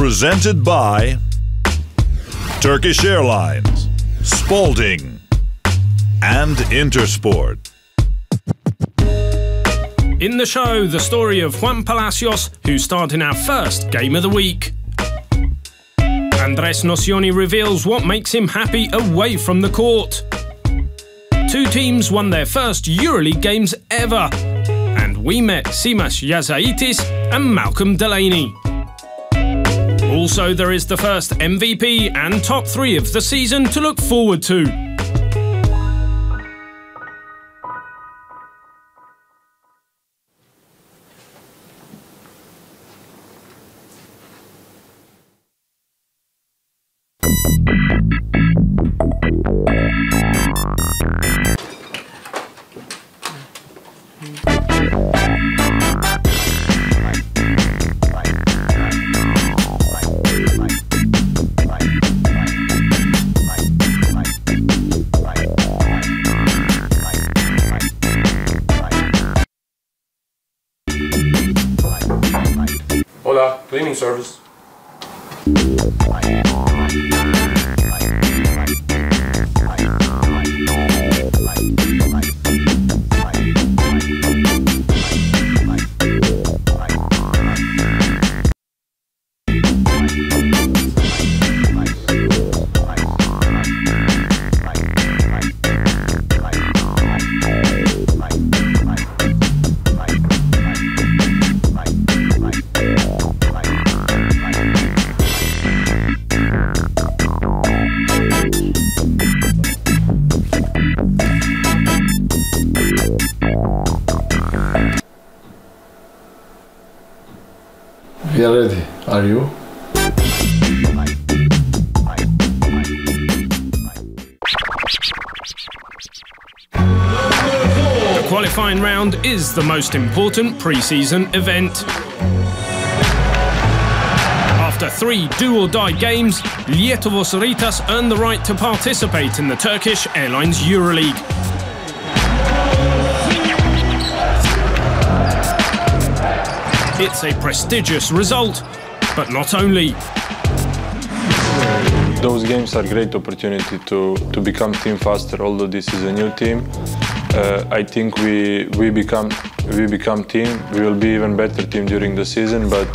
Presented by Turkish Airlines, Spalding, and Intersport. In the show, the story of Juan Palacios, who starred in our first Game of the Week. Andres Nocioni reveals what makes him happy away from the court. Two teams won their first Euroleague games ever. And we met Simas, Jasaitis and Malcolm Delaney. Also, there is the first MVP and top 3 of the season to look forward to. Hola, cleaning service. We are ready. Are you? The qualifying round is the most important pre-season event. After 3 do-or-die games, Lietuvos Rytas earned the right to participate in the Turkish Airlines Euroleague. It's a prestigious result, but not only. Those games are a great opportunity to become team faster, although this is a new team. I think we become team. We will be even better team during the season, but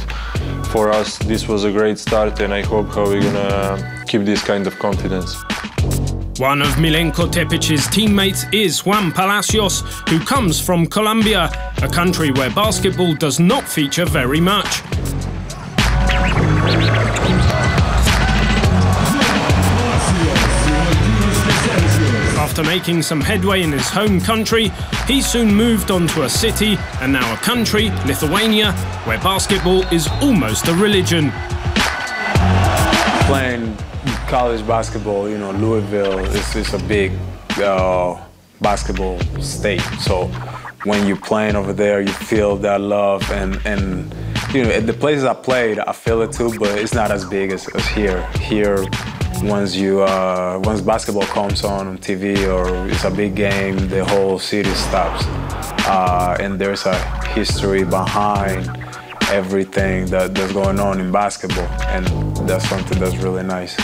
for us this was a great start, and I hope how we're gonna keep this kind of confidence. One of Milenko Tepic's teammates is Juan Palacios, who comes from Colombia, a country where basketball does not feature very much. After making some headway in his home country, he soon moved on to a city and now a country, Lithuania, where basketball is almost a religion. Playing college basketball, you know, Louisville is a big basketball state. So when you're playing over there, you feel that love, and you know, at the places I played, I feel it too, but it's not as big as here. Here, once basketball comes on TV or it's a big game, the whole city stops, and there's a history behind everything that's going on in basketball, and that's something that's really nice.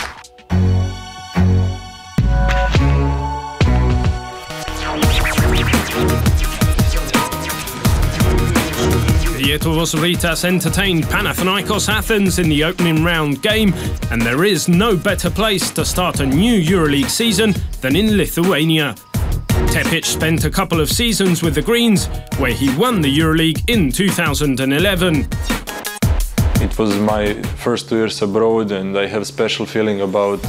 Lietuvos Rytas entertained Panathinaikos Athens in the opening round game, and there is no better place to start a new Euroleague season than in Lithuania. Tepic spent a couple of seasons with the Greens, where he won the Euroleague in 2011. It was my first 2 years abroad, and I have a special feeling about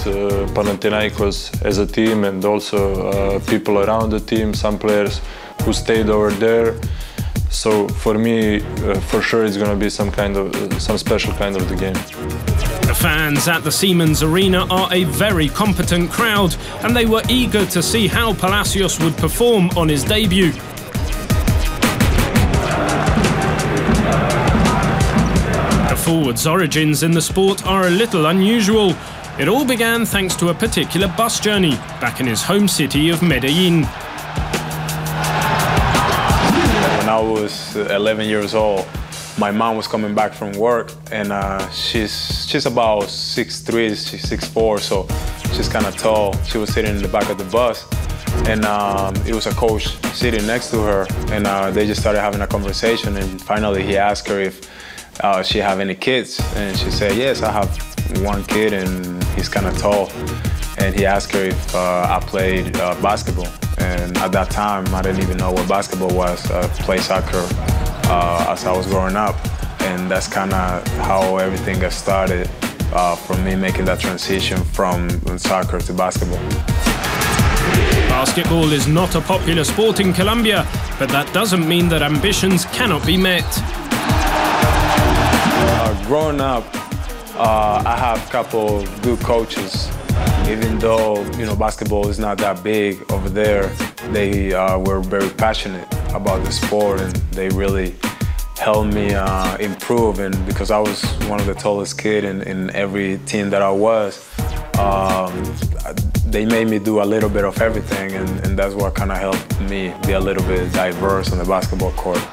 Panathinaikos as a team, and also people around the team, some players who stayed over there. So for me, for sure, it's going to be some special kind of the game. The fans at the Siemens Arena are a very competent crowd, and they were eager to see how Palacios would perform on his debut. The forward's origins in the sport are a little unusual. It all began thanks to a particular bus journey back in his home city of Medellin. When I was 11 years old, my mom was coming back from work, and she's about 6'3", she's 6'4", so she's kind of tall. She was sitting in the back of the bus, and it was a coach sitting next to her, and they just started having a conversation, and finally he asked her if she have any kids, and she said, yes, I have one kid, and he's kind of tall. And he asked her if I played basketball, and at that time I didn't even know what basketball was. I played soccer as I was growing up, and that's kind of how everything got started for me making that transition from soccer to basketball. Basketball is not a popular sport in Colombia, but that doesn't mean that ambitions cannot be met. Growing up, I have a couple good coaches. Even though, you know, basketball is not that big over there, they were very passionate about the sport, and they really helped me improve. And because I was one of the tallest kids in every team that I was, they made me do a little bit of everything, and that's what kind of helped me be a little bit diverse on the basketball court.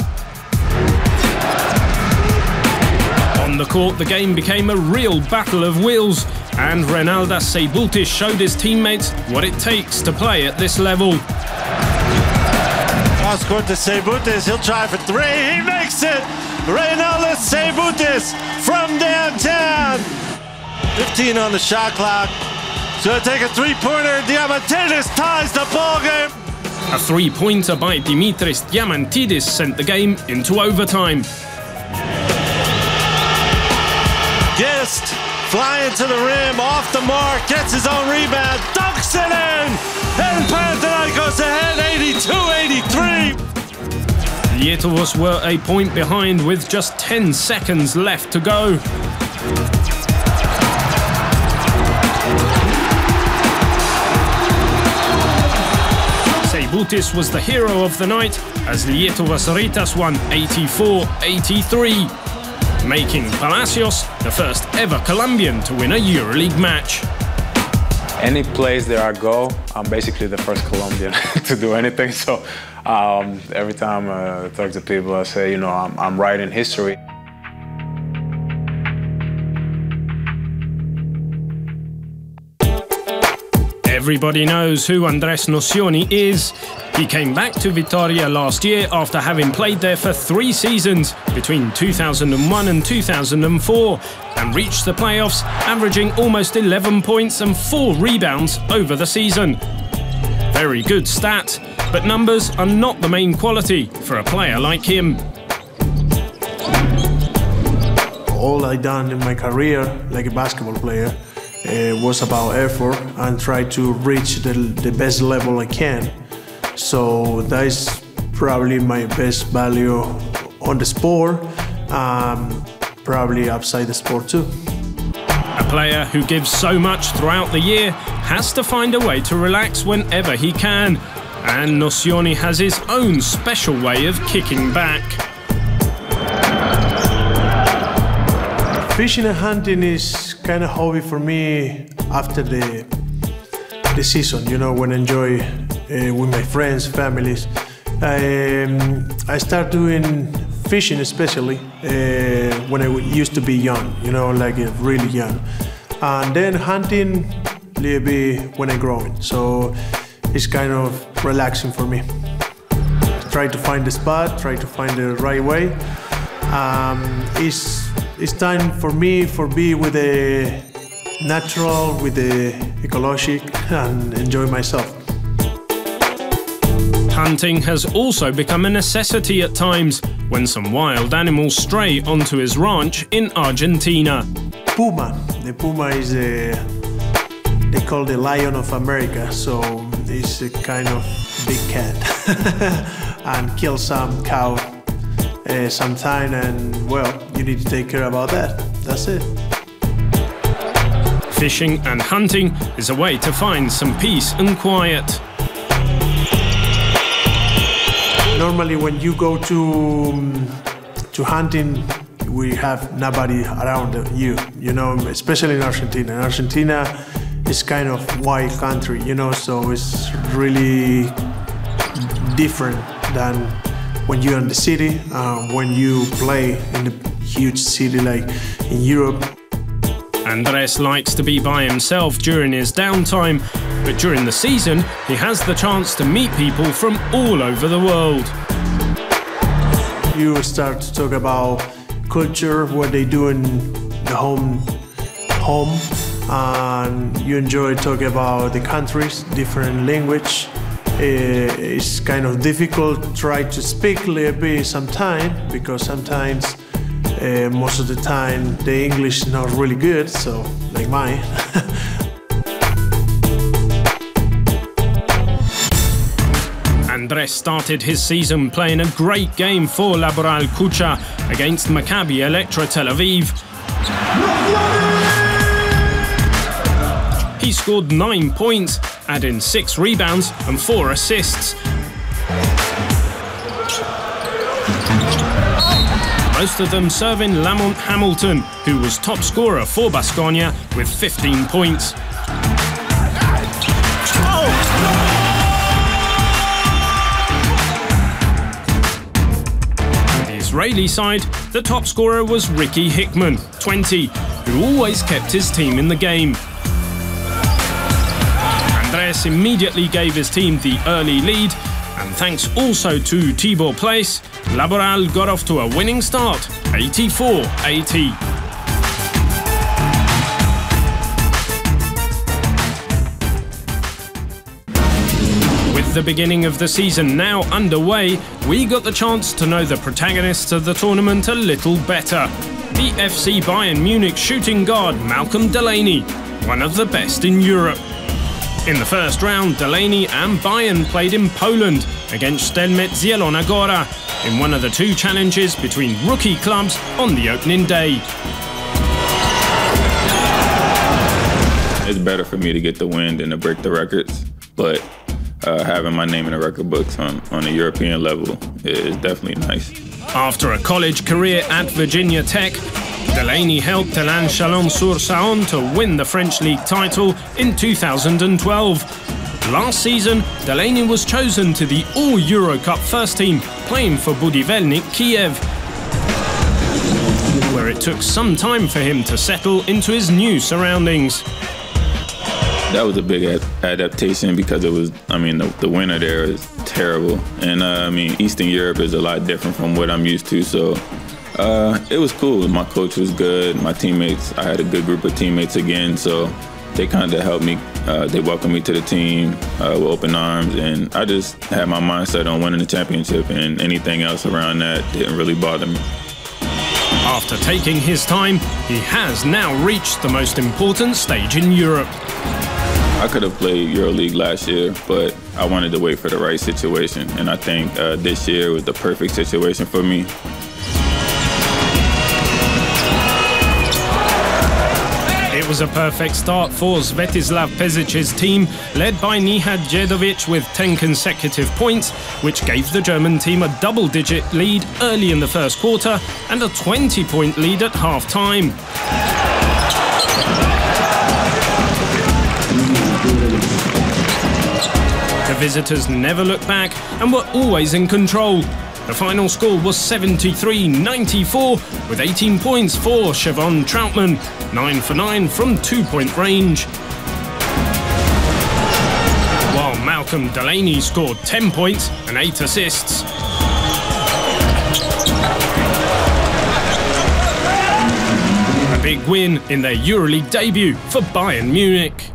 On the court, the game became a real battle of wills, and Reinaldo Jasaitis showed his teammates what it takes to play at this level. Cross court to Jasaitis, he'll try for three, he makes it! Reinaldo Jasaitis from downtown! 15 on the shot clock, so he'll take a three-pointer, Diamantidis ties the ball game! A three-pointer by Dimitris Diamantidis sent the game into overtime. Gist flying to the rim, off the mark, gets his own rebound, dunks it in! And Panathinaikos ahead 82-83! Lietuvians were a point behind with just 10 seconds left to go. Jasaitis was the hero of the night as Lietuvos Rytas won 84-83. Making Palacios the first ever Colombian to win a Euroleague match. Any place that I go, I'm basically the first Colombian to do anything. So every time I talk to people, I say, you know, I'm writing history. Everybody knows who Andres Nocioni is. He came back to Vitoria last year after having played there for 3 seasons between 2001 and 2004 and reached the playoffs, averaging almost 11 points and 4 rebounds over the season. Very good stats, but numbers are not the main quality for a player like him. All I done in my career, like a basketball player, was about effort and try to reach the best level I can. So that is probably my best value on the sport, probably outside the sport too. A player who gives so much throughout the year has to find a way to relax whenever he can. And Nocioni has his own special way of kicking back. Fishing and hunting is kind of hobby for me after the season, you know, when I enjoy with my friends, families. I start doing fishing especially when I used to be young, you know, like really young. And then hunting a little bit when I'm growing. So it's kind of relaxing for me. Try to find the spot, try to find the right way. It's time for me to be with the natural, with the ecologic, and enjoy myself. Hunting has also become a necessity at times when some wild animals stray onto his ranch in Argentina. Puma. The puma is they call the lion of America, so it's a kind of big cat. And kill some cow sometime, and well, you need to take care about that. That's it. Fishing and hunting is a way to find some peace and quiet. Normally when you go to hunting, we have nobody around you, you know, especially in Argentina. In Argentina, it's kind of wild country, you know, so it's really different than when you're in the city, when you play in a huge city like in Europe. Andres likes to be by himself during his downtime, but during the season, he has the chance to meet people from all over the world. You start to talk about culture, what they do in the home, and you enjoy talking about the countries, different language. It's kind of difficult to try to speak a little bit sometimes, because sometimes most of the time the English is not really good, so like mine. Andres started his season playing a great game for Laboral Kucha against Maccabi Electra Tel Aviv. He scored 9 points, adding 6 rebounds and 4 assists. Most of them serving Lamont Hamilton, who was top scorer for Baskonia with 15 points. On the Israeli side, the top scorer was Ricky Hickman, 20, who always kept his team in the game. Andres immediately gave his team the early lead, and thanks also to Tibor Place, Laboral got off to a winning start, 84-80. With the beginning of the season now underway, we got the chance to know the protagonists of the tournament a little better. The FC Bayern Munich shooting guard Malcolm Delaney, one of the best in Europe. In the first round, Delaney and Bayern played in Poland against Stelmet Zielona Góra in one of the 2 challenges between rookie clubs on the opening day. It's better for me to get the win than to break the records, but having my name in the record books on a European level is definitely nice. After a college career at Virginia Tech, Delaney helped Telan Chalon-sur-Saône to win the French League title in 2012. Last season, Delaney was chosen to the All-Euro Cup first team, playing for Budivelnyk Kiev, where it took some time for him to settle into his new surroundings. That was a big adaptation because it was, the winter there is terrible. And Eastern Europe is a lot different from what I'm used to, so it was cool. My coach was good. My teammates, I had a good group of teammates again, so they kind of helped me. They welcomed me to the team with open arms, and I just had my mindset on winning the championship, and anything else around that didn't really bother me. After taking his time, he has now reached the most important stage in Europe. I could have played Euroleague last year, but I wanted to wait for the right situation, and I think this year was the perfect situation for me. It was a perfect start for Svetislav Pezic's team, led by Nihad Djedovic with 10 consecutive points, which gave the German team a double-digit lead early in the first quarter and a 20-point lead at half-time. The visitors never looked back and were always in control. The final score was 73-94, with 18 points for Siobhan Troutman, 9 for 9 from 2-point range. While Malcolm Delaney scored 10 points and 8 assists. A big win in their Euroleague debut for Bayern Munich.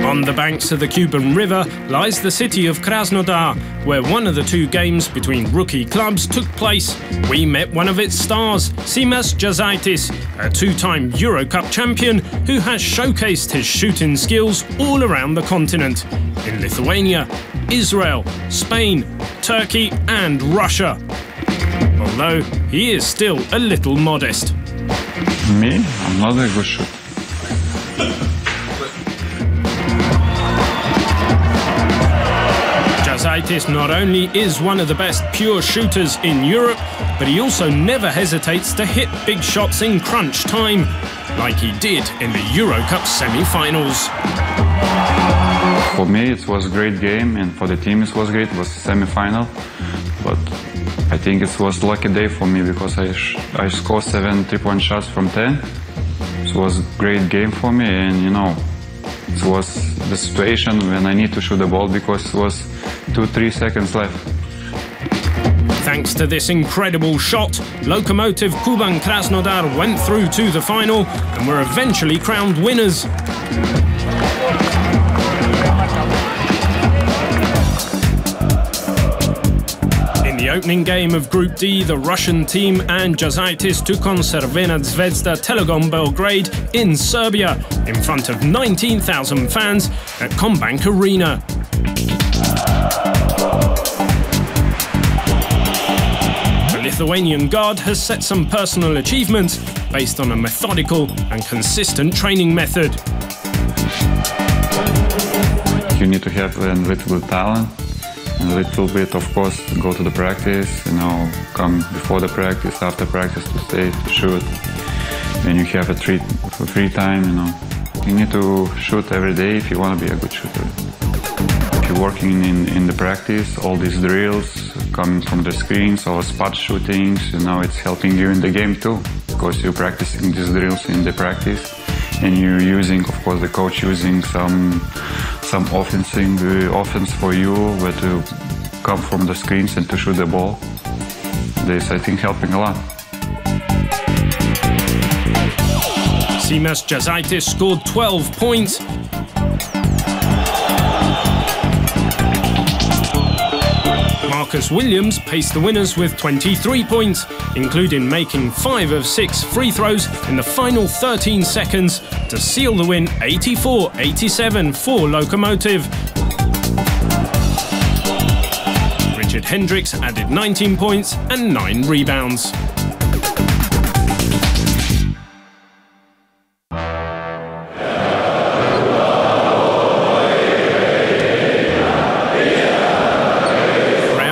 On the banks of the Kuban River lies the city of Krasnodar, where one of the 2 games between rookie clubs took place. We met one of its stars, Simas Jasaitis, a 2-time Eurocup champion who has showcased his shooting skills all around the continent, in Lithuania, Israel, Spain, Turkey and Russia. Although he is still a little modest. Me? I'm not a good shooter. Jasaitis not only is one of the best pure shooters in Europe, but he also never hesitates to hit big shots in crunch time, like he did in the Eurocup semi-finals. For me, it was a great game, and for the team, it was great. It was a semi-final, but I think it was a lucky day for me because I scored 7 3-point shots from 10. It was a great game for me, and you know, it was the situation when I need to shoot the ball because it was 2-3 seconds left. Thanks to this incredible shot, Lokomotiv Kuban Krasnodar went through to the final and were eventually crowned winners. In the opening game of Group D, the Russian team and Jasaitis took on Crvena Zvezda Telekom Belgrade in Serbia in front of 19,000 fans at Combank Arena. The Lithuanian guard has set some personal achievements based on a methodical and consistent training method. You need to have a little bit of talent, and a little bit, of course, go to the practice, you know, come before the practice, after practice to stay, to shoot. Then you have a free time, you know. You need to shoot every day if you want to be a good shooter. If you're working in the practice, all these drills coming from the screens or spot shootings, you know, it's helping you in the game too, because you're practicing these drills in the practice, and you're using, of course, the coach using some offense for you, where to come from the screens and to shoot the ball. This, I think, helping a lot. Simas Jasaitis scored 12 points. Marcus Williams paced the winners with 23 points, including making 5 of 6 free throws in the final 13 seconds to seal the win 84-87 for Lokomotiv. Richard Hendricks added 19 points and 9 rebounds.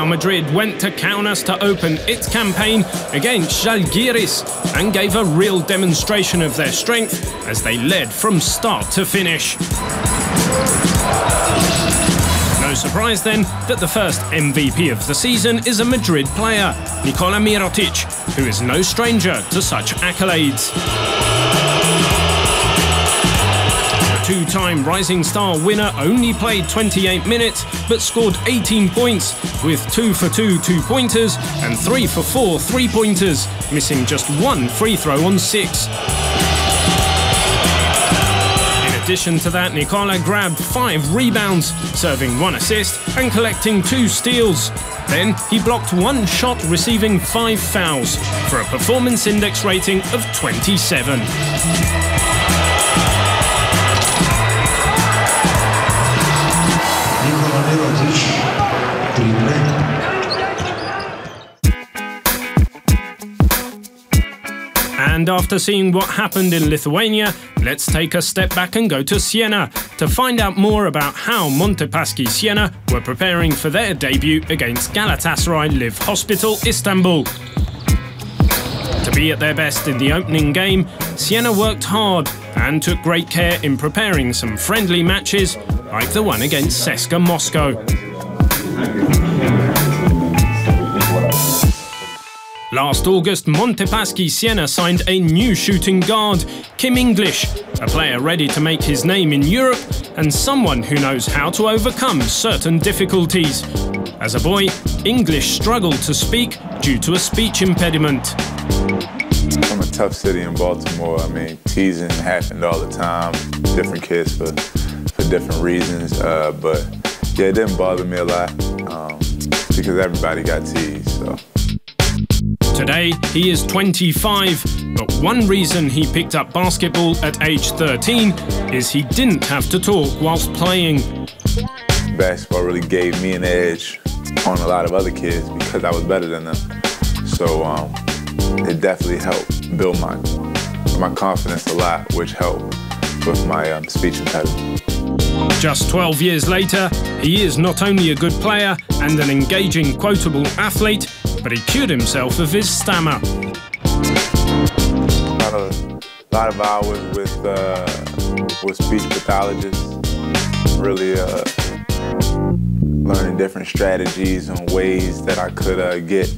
Madrid went to Kaunas to open its campaign against Žalgiris and gave a real demonstration of their strength as they led from start to finish. No surprise then that the first MVP of the season is a Madrid player, Nikola Mirotic, who is no stranger to such accolades. Two-time Rising Star winner only played 28 minutes but scored 18 points with 2 for 2 two-pointers and 3 for 4 three-pointers, missing just 1 free throw on 6. In addition to that, Nikola grabbed 5 rebounds, serving 1 assist and collecting 2 steals. Then he blocked 1 shot, receiving 5 fouls for a performance index rating of 27. And after seeing what happened in Lithuania, let's take a step back and go to Siena to find out more about how Montepaschi Siena were preparing for their debut against Galatasaray Live Hospital Istanbul. To be at their best in the opening game, Siena worked hard and took great care in preparing some friendly matches like the one against CSKA Moscow. Last August, Montepaschi Siena signed a new shooting guard, Kim English, a player ready to make his name in Europe and someone who knows how to overcome certain difficulties. As a boy, English struggled to speak due to a speech impediment. From a tough city in Baltimore, I mean, teasing happened all the time, different kids for different reasons, but yeah, it didn't bother me a lot because everybody got teased, so. Today, he is 25, but one reason he picked up basketball at age 13 is he didn't have to talk whilst playing. Basketball really gave me an edge on a lot of other kids because I was better than them. So it definitely helped build my confidence a lot, which helped with my speech impediment. Just 12 years later, he is not only a good player and an engaging, quotable athlete, but he cured himself of his stammer. A lot of hours with speech pathologists. Really learning different strategies and ways that I could get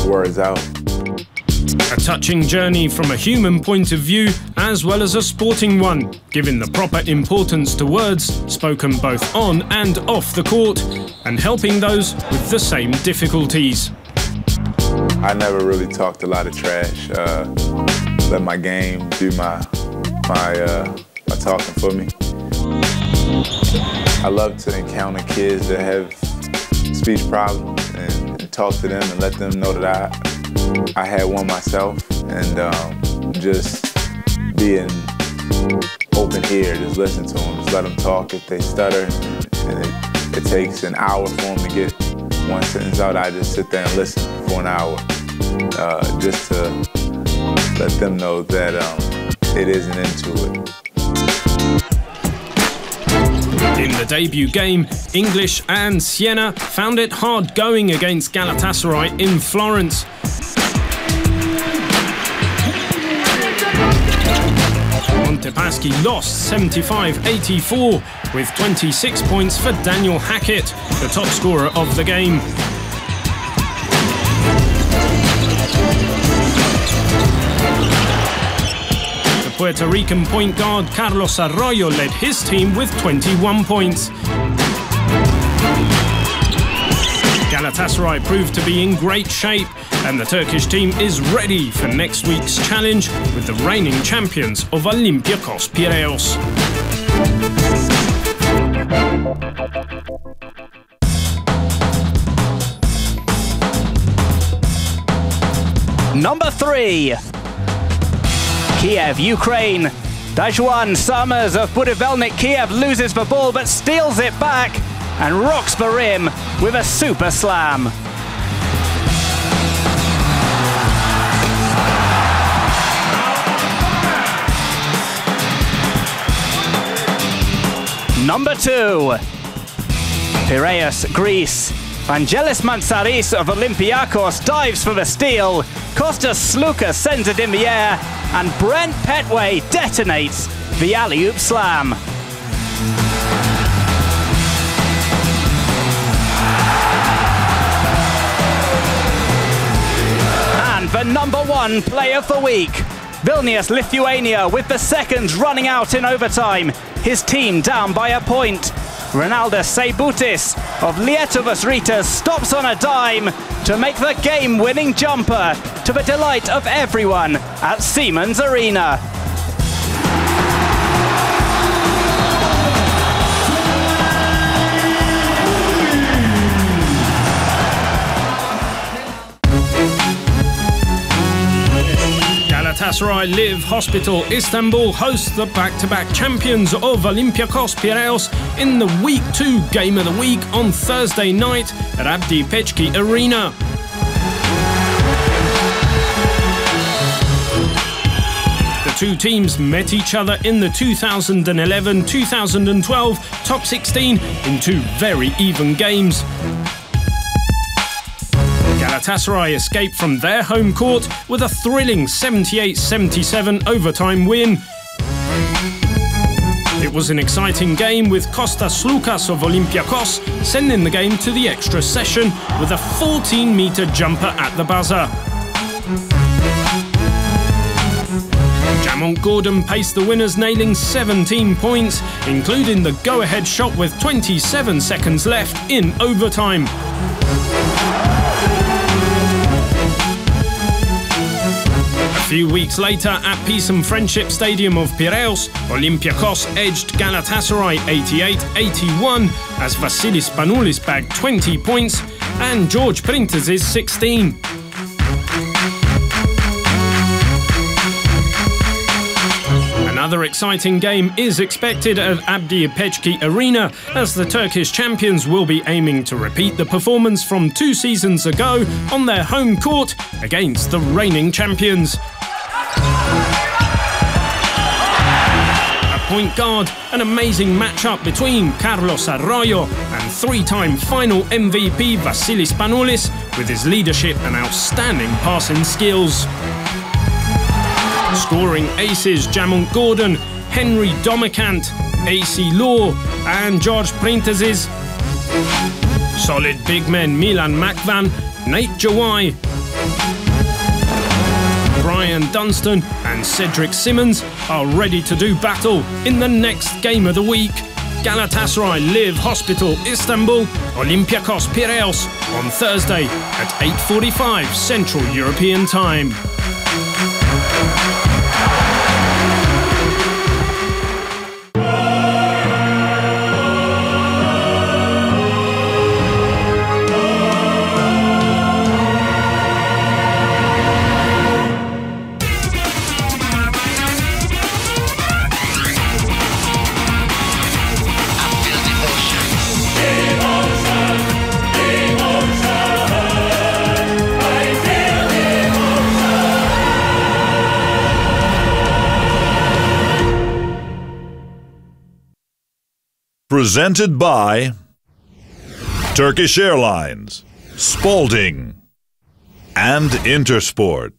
words out. A touching journey from a human point of view as well as a sporting one, giving the proper importance to words spoken both on and off the court and helping those with the same difficulties. I never really talked a lot of trash. Let my game do my talking for me. I love to encounter kids that have speech problems and talk to them and let them know that I had one myself, and just being open ear, just listen to them, just let them talk. If they stutter and it takes an hour for them to get one sentence out, I just sit there and listen for an hour, just to let them know that it isn't into it. In the debut game, English and Siena found it hard going against Galatasaray in Florence. Montepaschi lost 75-84 with 26 points for Daniel Hackett, the top scorer of the game. The Puerto Rican point guard Carlos Arroyo led his team with 21 points. Galatasaray proved to be in great shape, and the Turkish team is ready for next week's challenge with the reigning champions of Olympiacos Piraeus. Number 3. Kiev, Ukraine. Dajuan Summers of Budivelnik Kiev loses the ball but steals it back and rocks the rim with a super slam. Number 2. Piraeus, Greece. Vangelis Mantsaris of Olympiacos dives for the steal. Kostas Sloukas sends it in the air, and Brent Petway detonates the alley-oop slam. And the number 1 player of the week, Vilnius, Lithuania, with the seconds running out in overtime. His team down by a point. Ronaldas Seibutis of Lietuvos Rytas stops on a dime to make the game-winning jumper, to the delight of everyone at Siemens Arena. Galatasaray Live Hospital Istanbul hosts the back-to-back champions of Olympiacos Piraeus in the Week 2 Game of the Week on Thursday night at Abdi Pechki Arena. The two teams met each other in the 2011-2012 Top 16 in 2 very even games. Galatasaray escaped from their home court with a thrilling 78-77 overtime win. It was an exciting game with Kostas Sloukas of Olympiacos sending the game to the extra session with a 14-meter jumper at the buzzer. Jamont Gordon paced the winners, nailing 17 points, including the go-ahead shot with 27 seconds left in overtime. A few weeks later, at Peace and Friendship Stadium of Piraeus, Olympiacos edged Galatasaray 88-81 as Vasilis Spanoulis bagged 20 points and George Printezis 16. Another exciting game is expected at Abdi Pechki Arena, as the Turkish champions will be aiming to repeat the performance from 2 seasons ago on their home court against the reigning champions. At point guard, an amazing matchup between Carlos Arroyo and 3-time final MVP Vasilis Spanoulis, with his leadership and outstanding passing skills. Scoring aces Jamont Gordon, Henry Domicant, AC Law and George Printezis. Solid big men Milan Makvan, Nate Jawai, Brian Dunstan and Cedric Simmons are ready to do battle in the next game of the week. Galatasaray Live Hospital Istanbul, Olympiacos Piraeus on Thursday at 8:45 Central European Time. Presented by Turkish Airlines, Spalding, and Intersport.